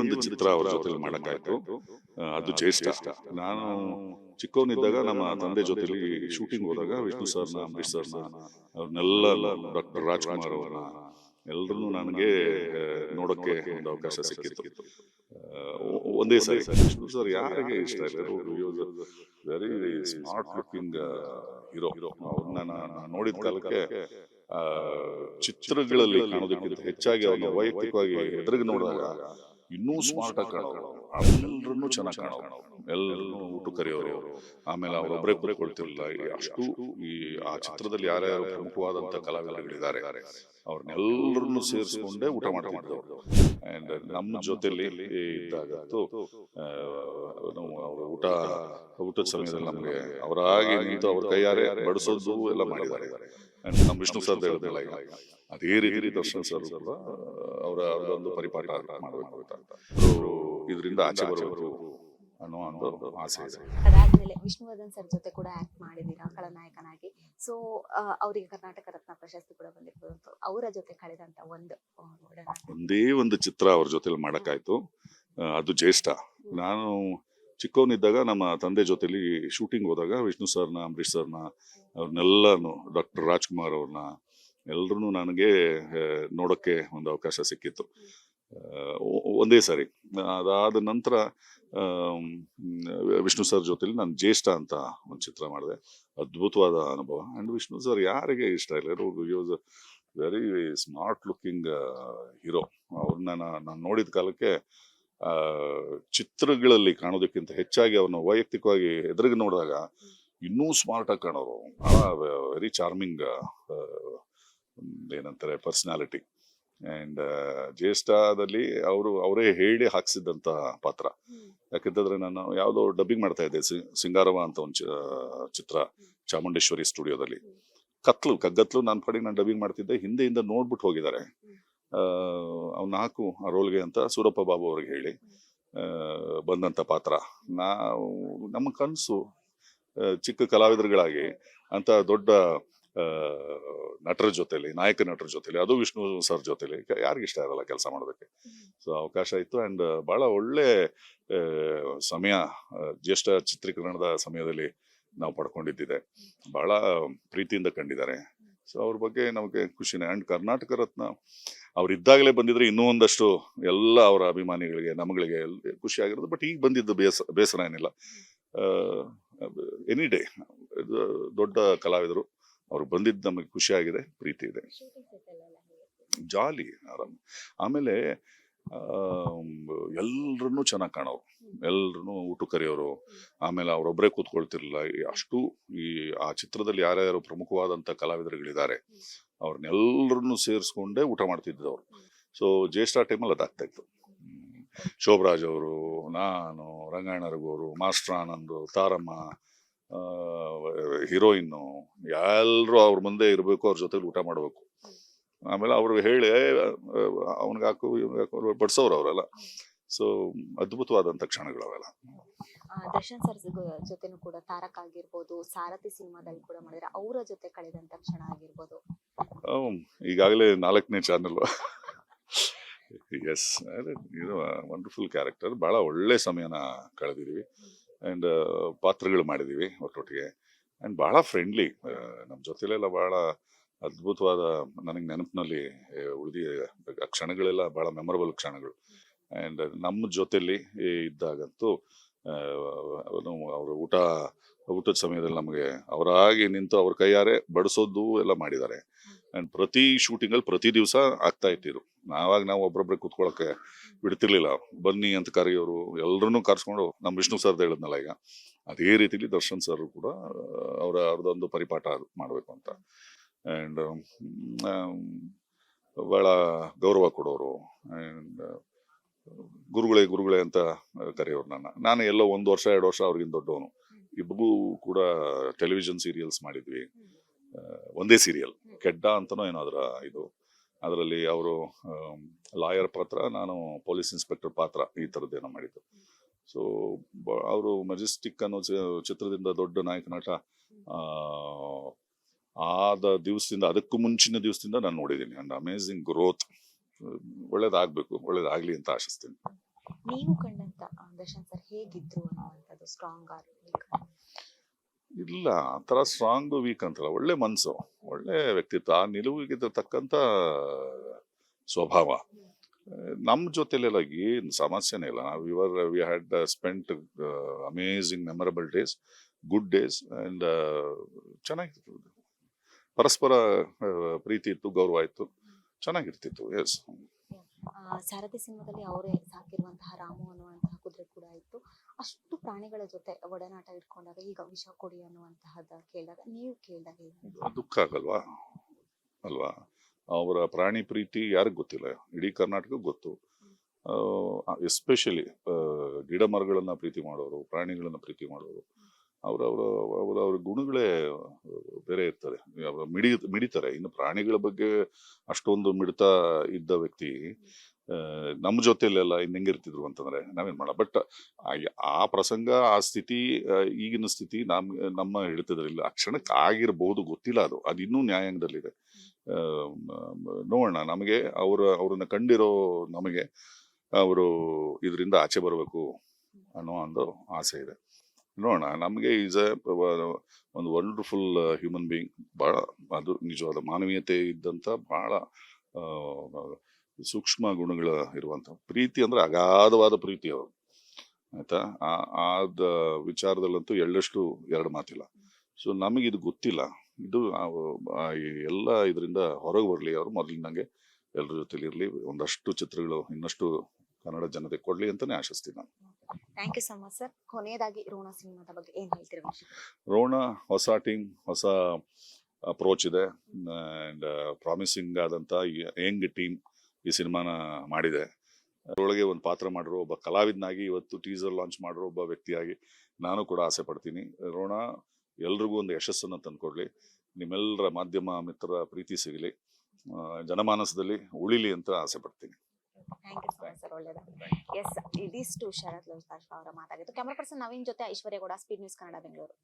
ಒಂದು ಚಿತ್ರ ಅವ್ರ ಜೊತೆಲಿ ಮಾಡಕ್ಕಾಯ್ತು. ಅದು ಜ್ಯೇಷ್ಠ. ನಾನು ಚಿಕ್ಕವನಿದ್ದಾಗ ನಮ್ಮ ತಂದೆ ಜೊತೆಲಿ ಶೂಟಿಂಗ್ ಹೋದಾಗ ವಿಷ್ಣು ಸರ್ನ, ಅಂಬರೀಷ್ ಸರ್ನ, ಅವ್ರನ್ನೆಲ್ಲ, ಡಾಕ್ಟರ್ ರಾಜ್ಕುಮಾರ್ ಅವ್ರನ್ನ ಎಲ್ರನ್ನೂ ನನಗೆ ನೋಡೋಕ್ಕೆ ಒಂದು ಅವಕಾಶ ಸಿಕ್ಕಿತ್ತು. ಒಂದೇ ಸಾರಿ ವಿಷ್ಣು ಸರ್ ಯಾರಿಗೆ ಇಷ್ಟ ಇಲ್ಲ, ವೆರಿ ಸ್ಮಾರ್ಟ್ ಲುಕಿಂಗ್ ಹೀರೋ. ಅವ್ರನ್ನ ನಾನು ನೋಡಿದ ಕಾಲಕ್ಕೆ ಚಿತ್ರಗಳಲ್ಲಿ ಕಾಣೋದಕ್ಕಿಂತ ಹೆಚ್ಚಾಗಿ ಅವ್ರನ್ನ ವೈಯಕ್ತಿಕವಾಗಿ ಎದುರಿಗೆ ನೋಡಿದಾಗ ಇನ್ನೂ ಸ್ಮಾರ್ಟ್ ಆಗಿ ಕಾಣೋರು, ಎಲ್ಲರನ್ನೂ ಚೆನ್ನಾಗಿ ಕಾಣೋರು, ಎಲ್ಲರನ್ನೂ ಊಟ ಕರೆಯೋರು. ಆಮೇಲೆ ಅವರೊಬ್ಬರೇ ಕೂತ್ಕೊಳ್ತಿರ್ಲಿಲ್ಲ. ಅಷ್ಟು ಆ ಚಿತ್ರದಲ್ಲಿ ಯಾರ್ಯಾರು ಪ್ರಮುಖವಾದಂತ ಕಲಾವಿದರುಗಳಿದ್ದಾರೆ ಅವ್ರನ್ನೆಲ್ಲರನ್ನು ಸೇರಿಸ್ಕೊಂಡೇ ಊಟ ಮಾಡ್ತಿದ್ದವರು. ಅಂಡ್ ನಮ್ಮ ಜೊತೆಲಿ ಇದ್ದಾಗಂತೂ ಅವರು ಊಟದ ಸಮಯದಲ್ಲಿ ನಮ್ಗೆ ಅವರಾಗಿ ನಿಂತು ಅವ್ರ ಕೈಯಾರೆ ಬಡಿಸೋದು ಎಲ್ಲ ಮಾಡಿದ್ದಾರೆ. ಅಂಡ್ ನಮ್ಮ ವಿಷ್ಣು ಸರ್ ಹೇಳಿದ್ರಲ್ಲ ಈಗ, ಅದೇ ರೀತಿ ದರ್ಶನ್ ಸರ್ ಕೂಡ ಅವರೊಂದು ಪರಿಪಾಠ ಮಾಡಬೇಕು ಅಂತ ಇದರಿಂದ ಆಚೆ ಬರಬೇಕು ಅನ್ನೋ ಒಂದು ಆಸೆ ಇದೆ. ಅದಾದ್ಮೇಲೆ ವಿಷ್ಣುವರ್ಧನ್ ಸರ್ ಜೊತೆ ಕೂಡ ಆಕ್ಟ್ ಮಾಡಿದೀರಾ ಖಳನಾಯಕನಾಗಿ. ಸೊ ಅವರಿಗೆ ಕರ್ನಾಟಕ ರತ್ನ ಪ್ರಶಸ್ತಿ ಕೂಡ ಬಂದಿರ್ಬೋದು. ಅವರ ಜೊತೆ ಕಳೆದಂತ ಒಂದೇ ಒಂದು ಚಿತ್ರ ಅವ್ರ ಜೊತೆಲಿ ಮಾಡಕ್ಕಾಯ್ತು, ಅದು ಜ್ಯೇಷ್ಠ. ನಾನು ಚಿಕ್ಕವನಿದ್ದಾಗ ನಮ್ಮ ತಂದೆ ಜೊತೆಲಿ ಶೂಟಿಂಗ್ ಹೋದಾಗ ವಿಷ್ಣು ಸರ್ನ, ಅಂಬರೀಷ್ ಸರ್ನ, ಅವ್ರನ್ನೆಲ್ಲನು, ಡಾಕ್ಟರ್ ರಾಜ್ಕುಮಾರ್ ಅವ್ರನ್ನ ಎಲ್ರನ್ನೂ ನನಗೆ ನೋಡೋಕ್ಕೆ ಒಂದು ಅವಕಾಶ ಸಿಕ್ಕಿತ್ತು. ಒಂದೇ ಸಾರಿ. ಅದಾದ ನಂತರ ವಿಷ್ಣು ಸರ್ ಜೊತೆಲಿ ನಾನು ಜ್ಯೇಷ್ಠ ಅಂತ ಒಂದು ಚಿತ್ರ ಮಾಡಿದೆ. ಅದ್ಭುತವಾದ ಅನುಭವ. ಅಂಡ್ ವಿಷ್ಣು ಸರ್ ಯಾರಿಗೆ ಇಷ್ಟ ಇಲ್ಲ, ವೆರಿ ಸ್ಮಾರ್ಟ್ ಲುಕಿಂಗ್ ಹೀರೋ. ಅವ್ರನ್ನ ನಾನು ನೋಡಿದ ಕಾಲಕ್ಕೆ ಚಿತ್ರಗಳಲ್ಲಿ ಕಾಣೋದಕ್ಕಿಂತ ಹೆಚ್ಚಾಗಿ ಅವ್ರನ್ನ ವೈಯಕ್ತಿಕವಾಗಿ ಎದುರಿಗೆ ನೋಡಿದಾಗ ಇನ್ನೂ ಸ್ಮಾರ್ಟ್ ಆಗಿ ಕಾಣೋರು. ವೆರಿ ಚಾರ್ಮಿಂಗ್ ಏನಂತಾರೆ ಪರ್ಸನಾಲಿಟಿ. ಅಂಡ್ ಜ್ಯೇಷ್ಠದಲ್ಲಿ ಅವರೇ ಹೇಳಿ ಹಾಕ್ಸಿದ್ದಂತ ಪಾತ್ರ. ಯಾಕಂತಂದ್ರೆ ನಾನು ಯಾವುದೋ ಡಬ್ಬಿಂಗ್ ಮಾಡ್ತಾ ಇದ್ದೆ, ಸಿಂಗಾರವ ಅಂತ ಒಂದು ಚಿತ್ರ, ಚಾಮುಂಡೇಶ್ವರಿ ಸ್ಟುಡಿಯೋದಲ್ಲಿ. ಕಗ್ಗತ್ಲು ನಾನು ಪಾಡಿಗೆ ನಾನು ಡಬ್ಬಿಂಗ್ ಮಾಡ್ತಿದ್ದೆ. ಹಿಂದೆಯಿಂದ ನೋಡ್ಬಿಟ್ಟು ಹೋಗಿದ್ದಾರೆ, ಅವ್ನ ಹಾಕು ಆ ರೋಲ್ಗೆ ಅಂತ ಸೂರಪ್ಪ ಬಾಬು ಅವ್ರಿಗೆ ಹೇಳಿ ಬಂದಂತ ಪಾತ್ರ. ನಮ್ಮ ಕನಸು ಚಿಕ್ಕ ಕಲಾವಿದರುಗಳಾಗಿ ಅಂತ ದೊಡ್ಡ ನಟರ ಜೊತೆಲಿ, ನಾಯಕ ನಟರ ಜೊತೆಲಿ, ಅದು ವಿಷ್ಣು ಸರ್ ಜೊತೆಲಿ ಯಾರಿಗಿಷ್ಟ ಇರಲ್ಲ ಕೆಲಸ ಮಾಡೋದಕ್ಕೆ. ಸೊ ಅವಕಾಶ ಇತ್ತು. ಅಂಡ್ ಬಹಳ ಒಳ್ಳೆ ಸಮಯ ಜ್ಯೇಷ್ಠ ಚಿತ್ರೀಕರಣದ ಸಮಯದಲ್ಲಿ ನಾವು ಪಡ್ಕೊಂಡಿದ್ದಿದೆ. ಬಹಳ ಪ್ರೀತಿಯಿಂದ ಕಂಡಿದ್ದಾರೆ. ಸೊ ಅವ್ರ ಬಗ್ಗೆ ನಮಗೆ ಖುಷಿನೇ. ಅಂಡ್ ಕರ್ನಾಟಕ ರತ್ನ ಅವ್ರಿದ್ದಾಗಲೇ ಬಂದಿದ್ರೆ ಇನ್ನೂ ಒಂದಷ್ಟು ಎಲ್ಲ ಅವರ ಅಭಿಮಾನಿಗಳಿಗೆ, ನಮ್ಗಳಿಗೆ ಖುಷಿ ಆಗಿರೋದು. ಬಟ್ ಈಗ ಬಂದಿದ್ದು ಬೇಸರ ಏನಿಲ್ಲ. ಎನಿ ಡೇ ದೊಡ್ಡ ಕಲಾವಿದರು, ಅವ್ರು ಬಂದಿದ್ದು ನಮಗೆ ಖುಷಿ ಆಗಿದೆ, ಪ್ರೀತಿ ಇದೆ, ಜಾಲಿ, ಆರಾಮ್. ಆಮೇಲೆ ಎಲ್ರನ್ನೂ ಚೆನ್ನಾಗಿ ಕಾಣೋರು, ಎಲ್ರನ್ನೂ ಊಟ ಕರೆಯೋರು. ಆಮೇಲೆ ಅವರೊಬ್ಬರೇ ಕೂತ್ಕೊಳ್ತಿರ್ಲಿಲ್ಲ. ಅಷ್ಟು ಆ ಚಿತ್ರದಲ್ಲಿ ಯಾರ್ಯಾರು ಪ್ರಮುಖವಾದಂತ ಕಲಾವಿದರುಗಳಿದ್ದಾರೆ ಅವ್ರನ್ನೆಲ್ಲರನ್ನೂ ಸೇರಿಸ್ಕೊಂಡೇ ಊಟ ಮಾಡ್ತಿದ್ದವ್ರು. ಸೊ ಜ್ಯೇಷ್ಠ ಟೈಮಲ್ಲಿ ಅದಾಗ್ತಾ ಇತ್ತು. ಶೋಭರಾಜ್ ಅವರು, ನಾನು, ರಂಗಾಯಣ ರಘು ಅವರು, ಮಾಸ್ಟರ್ ಆನಂದ್, ತಾರಮ್ಮ, ಹೀರೋಯಿನ್ನು ಎಲ್ರು ಅವ್ರ ಮುಂದೆ ಇರಬೇಕು, ಅವ್ರ ಜೊತೆಲಿ ಊಟ ಮಾಡ್ಬೇಕು. ಆಮೇಲೆ ಅವ್ರು ಹೇಳಿ ಅವನಿಗೆ ಹಾಕು ಬಡ್ಸೋರು ಅವರೆಲ್ಲ. ಸೊ ಅದ್ಭುತವಾದಂತ ಕ್ಷಣಗಳು ಅವೆಲ್ಲ. ದರ್ಶನ್ ಸರ್ ಜೊತೆನೂ ಕೂಡ ತಾರಕ್ ಆಗಿರ್ಬೋದು, ಸಾರಥಿ ಸಿನಿಮಾದಲ್ಲಿ ಕೂಡ ಮಾಡಿದ್ರೆ, ಅವರ ಜೊತೆ ಕಳೆದಂತ ಕ್ಷಣ ಆಗಿರ್ಬೋದು. ಈಗಾಗಲೇ 4ನೇ ಚಾನೆಲ್. ಎಸ್, ಇದು ವಂಡರ್ಫುಲ್ ಕ್ಯಾರೆಕ್ಟರ್. ಬಹಳ ಒಳ್ಳೆ ಸಮಯನ ಕಳೆದಿದೀವಿ. ಅಂಡ್ ಪಾತ್ರಗಳು ಮಾಡಿದೀವಿ ಒಟ್ಟೊಟ್ಟಿಗೆ. ಅಂಡ್ ಬಹಳ ಫ್ರೆಂಡ್ಲಿ. ನಮ್ಮ ಜೊತೆಲೆಲ್ಲ ಬಹಳ ಅದ್ಭುತವಾದ, ನನಗೆ ನೆನಪಿನಲ್ಲಿ ಉಳಿದ ಕ್ಷಣಗಳೆಲ್ಲ ಬಹಳ ಮೆಮೊರಬಲ್ ಕ್ಷಣಗಳು. ಅಂಡ್ ನಮ್ಮ ಜೊತೆಲಿ ಇದ್ದಾಗಂತೂ ಅವರು ಊಟದ ಸಮಯದಲ್ಲಿ ನಮಗೆ ಅವರಾಗಿ ನಿಂತು ಅವ್ರ ಕೈಯಾರೆ ಬಡಿಸೋದು ಎಲ್ಲ ಮಾಡಿದ್ದಾರೆ. ಅಂಡ್ ಪ್ರತಿ ಶೂಟಿಂಗಲ್ಲಿ ಪ್ರತಿ ದಿವಸ ಆಗ್ತಾ ಇಟ್ಟಿರು. ನಾವು ಒಬ್ಬೊಬ್ರೆ ಕೂತ್ಕೊಳ್ಳೋಕೆ ಬಿಡ್ತಿರ್ಲಿಲ್ಲ. ಬನ್ನಿ ಅಂತ ಕರೆಯೋರು, ಎಲ್ಲರನ್ನೂ ಕರ್ಸ್ಕೊಂಡು, ನಮ್ಮ ವಿಷ್ಣು ಸರ್ದು ಹೇಳಿದ್ನಲ್ಲ ಈಗ, ಅದೇ ರೀತಿಲಿ ದರ್ಶನ್ ಸರ್ ಕೂಡ ಅವ್ರದ್ದೊಂದು ಪರಿಪಾಠ ಮಾಡಬೇಕು ಅಂತ. ಅಂಡ್ ಬಹಳ ಗೌರವ ಕೊಡೋರು. ಅಂಡ್ ಗುರುಗಳೇ ಅಂತ ಕರೆಯೋರು. ನಾನು ಎಲ್ಲೋ 1 ವರ್ಷ 2 ವರ್ಷ ಅವ್ರಿಗಿಂತ ದೊಡ್ಡವನು. ಇಬ್ಬರು ಕೂಡ ಟೆಲಿವಿಷನ್ ಸೀರಿಯಲ್ಸ್ ಮಾಡಿದ್ವಿ. ಒಂದೇ ಸೀರಿಯಲ್ ಕೆಡ್ಡ ಅಂತನೋ ಏನೋ ಅದರಲ್ಲಿ ಅವರು ಲಾಯರ್ ಪಾತ್ರ, ನಾನು ಪೊಲೀಸ್ ಇನ್ಸ್ಪೆಕ್ಟರ್ ಪಾತ್ರ, ಈ ಥರದ್ದೇನೋ ಮಾಡಿದ್ದು. ಸೊ ಅವರು ಮೆಜೆಸ್ಟಿಕ್ ಅನ್ನೋ ಚಿತ್ರದಿಂದ ದೊಡ್ಡ ನಾಯಕ ನಟ ಆದ ದಿವಸದಿಂದ, ಅದಕ್ಕೂ ಮುಂಚಿನ ದಿವಸದಿಂದ ನಾನು ನೋಡಿದ್ದೀನಿ. And amazing growth. ಒಳ್ಳೇದಾಗ್ಬೇಕು, ಒಳ್ಳೇದಾಗ್ಲಿ ಅಂತ ಆಶಿಸ್ತೀನಿ. ನೀವು ಕಂಡಂತ ದರ್ಶನ್ ಸರ್ ಹೇಗಿದ್ರು ಅನ್ನುವಂಥದ್ದು, ಸ್ಟ್ರಾಂಗ್ ಆರ್ ವೀಕ್? ಇಲ್ಲ ಆ ಥರ ಸ್ಟ್ರಾಂಗ್ ವೀಕ್ ಅಂತಲ್ಲ, ಒಳ್ಳೆ ಮನಸ್ಸು, ಒಳ್ಳೆ ವ್ಯಕ್ತಿತ್ವ, ಆ ನಿಲುವಿಗೆ ತಕ್ಕಂಥ ಸ್ವಭಾವ. ನಮ್ಮ ಜೊತೆಲೆಲ್ಲ ಏನು ಸಮಸ್ಯೆನೇ ಇಲ್ಲ. We had spent amazing memorable days, good days, and ಚೆನ್ನಾಗಿತ್ತು. ಪರಸ್ಪರ ಪ್ರೀತಿ ಇತ್ತು, ಗೌರವ ಇತ್ತು, ಚೆನ್ನಾಗಿರ್ತಿತ್ತು. ಎಸ್. ಸಾರಥಿ ಸಿನಿಮಾದಲ್ಲಿ ಅವರೇ ಸಾಕಿರುವಂತಹ ರಾಮು ಅನ್ನುವಂತಹ ಕುದುರೆ ಕೂಡ ಇತ್ತು. ಅಷ್ಟು ಪ್ರಾಣಿಗಳ ಜೊತೆ ಒಡನಾಟ ಇಟ್ಕೊಂಡಾಗ ಈಗ ವಿಷ ಕೊಡಿ ಅನ್ನುವಂತಹದ್ದು ಕೇಳಿದಾಗ, ನೀವು ಕೇಳಿದಾಗ ದುಃಖ ಆಗಲ್ವಾ? ಅಲ್ವಾ? ಅವರ ಪ್ರಾಣಿ ಪ್ರೀತಿ ಯಾರಿಗ್ ಗೊತ್ತಿಲ್ಲ? ಇಡೀ ಕರ್ನಾಟಕಕ್ಕೆ ಗೊತ್ತು. ಎಸ್ಪೆಷಲಿ ಗಿಡ ಮರಗಳನ್ನ ಪ್ರೀತಿ ಮಾಡೋರು, ಪ್ರಾಣಿಗಳನ್ನ ಪ್ರೀತಿ ಮಾಡೋರು, ಅವರ ಗುಣಗಳೇ ಬೇರೆ ಇರ್ತದೆ. ಮಿಡಿತಾರೆ. ಇನ್ನು ಪ್ರಾಣಿಗಳ ಬಗ್ಗೆ ಅಷ್ಟೊಂದು ಮಿಡ್ತಾ ಇದ್ದ ವ್ಯಕ್ತಿ ನಮ್ಮ ಜೊತೆಲೆಲ್ಲ ಇನ್ನು ಹೆಂಗಿರ್ತಿದ್ರು ಅಂತಂದ್ರೆ ನಾವೇನ್ ಮಾಡ. ಬಟ್ ಆ ಪ್ರಸಂಗ, ಆ ಸ್ಥಿತಿ, ಈಗಿನ ಸ್ಥಿತಿ ನಮ್ಮ ಹಿಡಿತದ್ರಿಲ್ಲ. ಆ ಕ್ಷಣಕ್ಕೆ ಆಗಿರ್ಬಹುದು, ಗೊತ್ತಿಲ್ಲ. ಅದು ಇನ್ನೂ ನ್ಯಾಯಾಂಗದಲ್ಲಿದೆ. ನೋಡೋಣ. ನಮಗೆ ಅವ್ರನ್ನ ಕಂಡಿರೋ ನಮಗೆ ಅವರು ಇದರಿಂದ ಆಚೆ ಬರಬೇಕು ಅನ್ನೋ ಒಂದು ಆಸೆ ಇದೆ. ನೋಡೋಣ. ನಮಗೆ ಈಸ್ ಒಂದು ವಂಡರ್ಫುಲ್ ಹ್ಯೂಮನ್ ಬೀಯಿಂಗ್. ಬಹಳ ಅದು ನಿಜವಾದ ಮಾನವೀಯತೆ ಇದ್ದಂಥ, ಬಹಳ ಸೂಕ್ಷ್ಮ ಗುಣಗಳ ಇರುವಂಥ ಪ್ರೀತಿ ಅಂದ್ರೆ ಅಗಾಧವಾದ ಪ್ರೀತಿ ಅವರು. ಆಯ್ತಾ? ಆದ ವಿಚಾರದಲ್ಲಂತೂ ಎಳ್ಳಷ್ಟು ಎರಡು ಮಾತಿಲ್ಲ. ಸೊ ನಮಗಿದು ಗೊತ್ತಿಲ್ಲ. ಇದು ಎಲ್ಲ ಇದರಿಂದ ಹೊರಗೆ ಬರಲಿ. ಅವರು ಮೊದಲಿನಂಗೆ ಎಲ್ಲರ ಜೊತೆಲಿ ಇರಲಿ. ಒಂದಷ್ಟು ಚಿತ್ರಗಳು ಇನ್ನಷ್ಟು ಕನ್ನಡ ಜನತೆ ಕೊಡ್ಲಿ ಅಂತಾನೆ ಆಶಿಸ್ತೀನಿ ನಾನು. Thank you so much sir. ಕೊನೆಯದಾಗಿ ರೋಣ ಸಿನಿಮಾದ ಬಗ್ಗೆ ಏನ್ ಹೇಳ್ತೀರಿ? ರೋಣ ಹೊಸ ಟೀಮ್, ಹೊಸ ಅಪ್ರೋಚ್ ಇದೆ, ಅಂಡ್ ಪ್ರಾಮಿಸಿಂಗ್ ಆದಂತ ಯಂಗ್ ಟೀಮ್ ಈ ಸಿನಿಮಾನ ಮಾಡಿದೆ. ಅದರೊಳಗೆ ಒಂದು ಪಾತ್ರ ಮಾಡಿರೋ ಒಬ್ಬ ಕಲಾವಿದನಾಗಿ, ಇವತ್ತು ಟೀಸರ್ ಲಾಂಚ್ ಮಾಡಿರೋ ಒಬ್ಬ ವ್ಯಕ್ತಿಯಾಗಿ ನಾನು ಕೂಡ ಆಸೆ ಪಡ್ತೀನಿ. ರೋಣ ಎಲ್ರಿಗೂ ಒಂದು ಯಶಸ್ಸನ್ನು ತಂದ್ಕೊಡ್ಲಿ. ನಿಮ್ಮೆಲ್ಲರ ಮಾಧ್ಯಮ ಮಿತ್ರರ ಪ್ರೀತಿ ಸಿಗಲಿ, ಜನಮಾನಸದಲ್ಲಿ ಉಳಿಲಿ ಅಂತ ಆಸೆ ಪಡ್ತೀನಿ. Thank you so much sir. ಒಳ್ಳೆಯದಾಗಲಿ. ಎಸ್, ಇದಿಷ್ಟು ಶರತ್ ಲೋಹಿತಾಶ್ವ ಅವರ ಮಾತಾಗಿತ್ತು. ಕ್ಯಾಮರಾ ಪರ್ಸನ್ ನವೀನ್ ಜೊತೆ ಐಶ್ವರ್ಯ ಗೌಡ, ಸ್ಪೀಡ್ ನ್ಯೂಸ್ ಕನ್ನಡ, ಬೆಂಗಳೂರು.